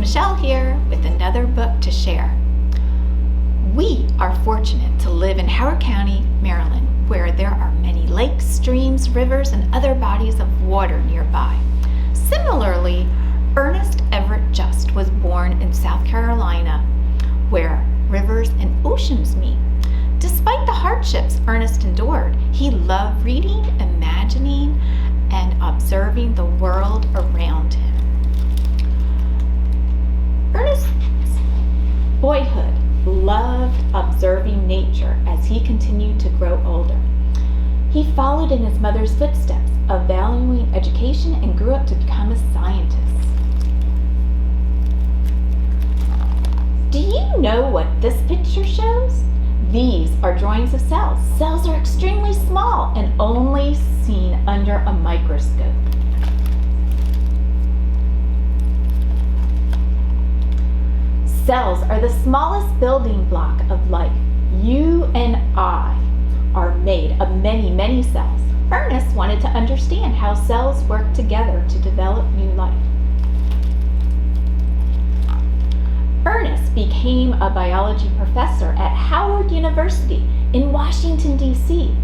Michelle here with another book to share. We are fortunate to live in Howard County, Maryland, where there are many lakes, streams, rivers, and other bodies of water nearby. Similarly, Ernest Everett Just was born in South Carolina, where rivers and oceans meet. Despite the hardships Ernest endured, he loved reading, imagining, and observing the world around him. Ernest's boyhood loved observing nature as he continued to grow older. He followed in his mother's footsteps of valuing education and grew up to become a scientist. Do you know what this picture shows? These are drawings of cells. Cells are extremely small and only seen under a microscope. Cells are the smallest building block of life. You and I are made of many, many cells. Ernest wanted to understand how cells work together to develop new life. Ernest became a biology professor at Howard University in Washington, D.C.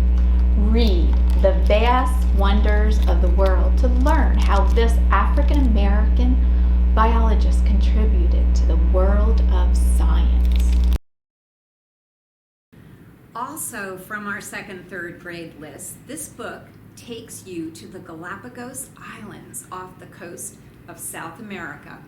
Read The Vast Wonders of the World to learn how this African-American biologist contributed to the world of science. Also from our second, third grade list, this book takes you to the Galapagos Islands off the coast of South America.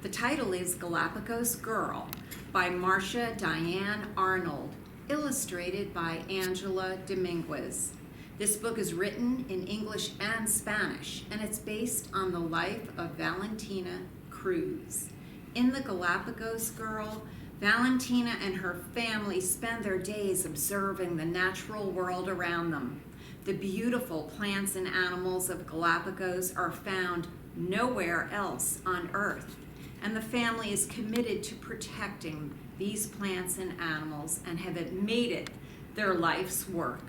The title is Galapagos Girl by Marcia Diane Arnold, illustrated by Angela Dominguez. This book is written in English and Spanish, and it's based on the life of Valentina Cruz. In the Galapagos Girl, Valentina and her family spend their days observing the natural world around them. The beautiful plants and animals of Galapagos are found nowhere else on Earth, and the family is committed to protecting these plants and animals and have made it their life's work.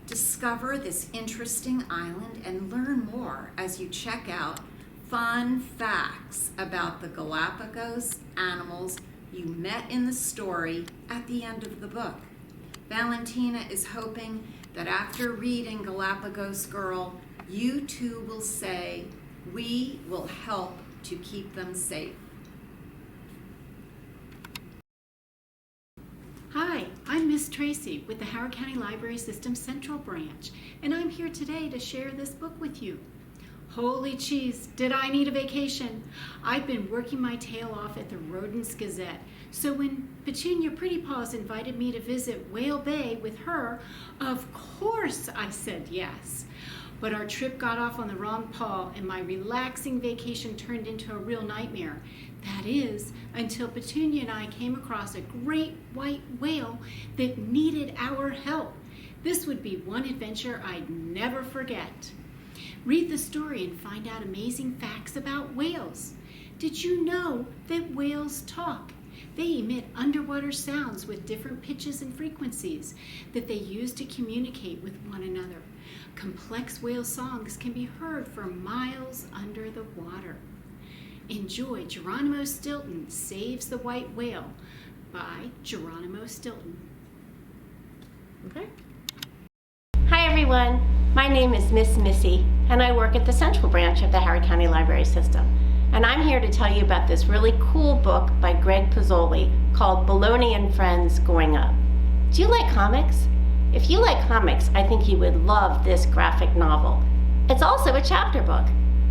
Discover this interesting island and learn more as you check out fun facts about the Galapagos animals you met in the story at the end of the book. Valentina is hoping that after reading Galapagos Girl, you too will say, "We will help to keep them safe." Hi, I'm Miss Tracy with the Howard County Library System Central Branch, and I'm here today to share this book with you. Holy cheese, did I need a vacation? I've been working my tail off at the Rodents Gazette, so when Petunia Prettypaws invited me to visit Whale Bay with her, of course I said yes. But our trip got off on the wrong paw, and my relaxing vacation turned into a real nightmare. That is, until Petunia and I came across a great white whale that needed our help. This would be one adventure I'd never forget. Read the story and find out amazing facts about whales. Did you know that whales talk? They emit underwater sounds with different pitches and frequencies that they use to communicate with one another. Complex whale songs can be heard for miles under the water. Enjoy Geronimo Stilton Saves the White Whale by Geronimo Stilton. Okay. Hi everyone, my name is Miss Missy and I work at the Central Branch of the Howard County Library System. And I'm here to tell you about this really cool book by Greg Pozzoli called Baloney and Friends Going Up. Do you like comics? If you like comics, I think you would love this graphic novel. It's also a chapter book.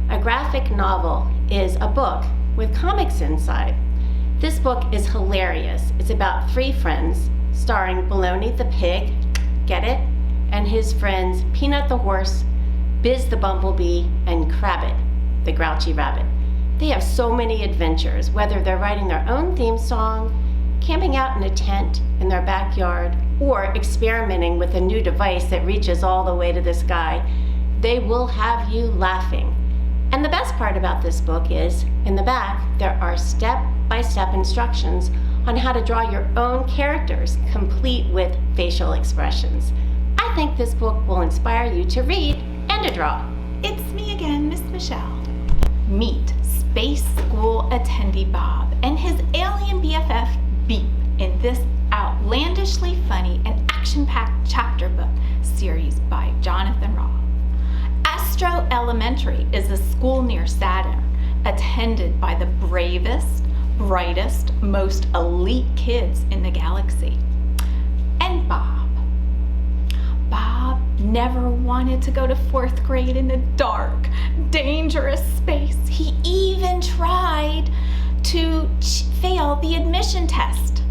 A graphic novel is a book with comics inside. This book is hilarious. It's about three friends starring Baloney the pig, get it? And his friends Peanut the horse, Biz the bumblebee, and Crabbit the grouchy rabbit. They have so many adventures, whether they're writing their own theme song, camping out in a tent in their backyard, or experimenting with a new device that reaches all the way to the sky. They will have you laughing. And the best part about this book is, in the back, there are step-by-step instructions on how to draw your own characters, complete with facial expressions. I think this book will inspire you to read and to draw. It's me again, Miss Michelle. Meet space school attendee Bob and his alien BFF Beep in this outlandishly funny and action-packed chapter book series by Jonathan Rahl. Astro Elementary is a school near Saturn, attended by the bravest, brightest, most elite kids in the galaxy. And Bob never wanted to go to 4th grade in the dark, dangerous space. He even tried to fail the admission test,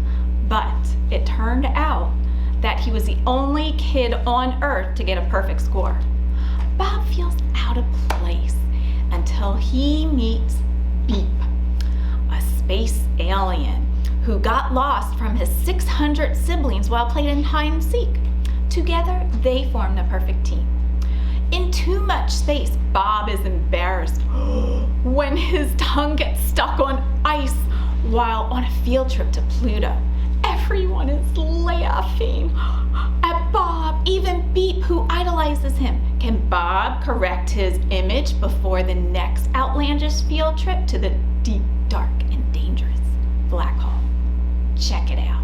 but it turned out that he was the only kid on Earth to get a perfect score. Bob feels out of place until he meets Beep, a space alien who got lost from his 600 siblings while playing hide and seek. Together, they form the perfect team. In too much space, Bob is embarrassed when his tongue gets stuck on ice while on a field trip to Pluto. Everyone is laughing at Bob, even Beep, who idolizes him. Can Bob correct his image before the next outlandish field trip to the deep, dark, and dangerous black hole? Check it out.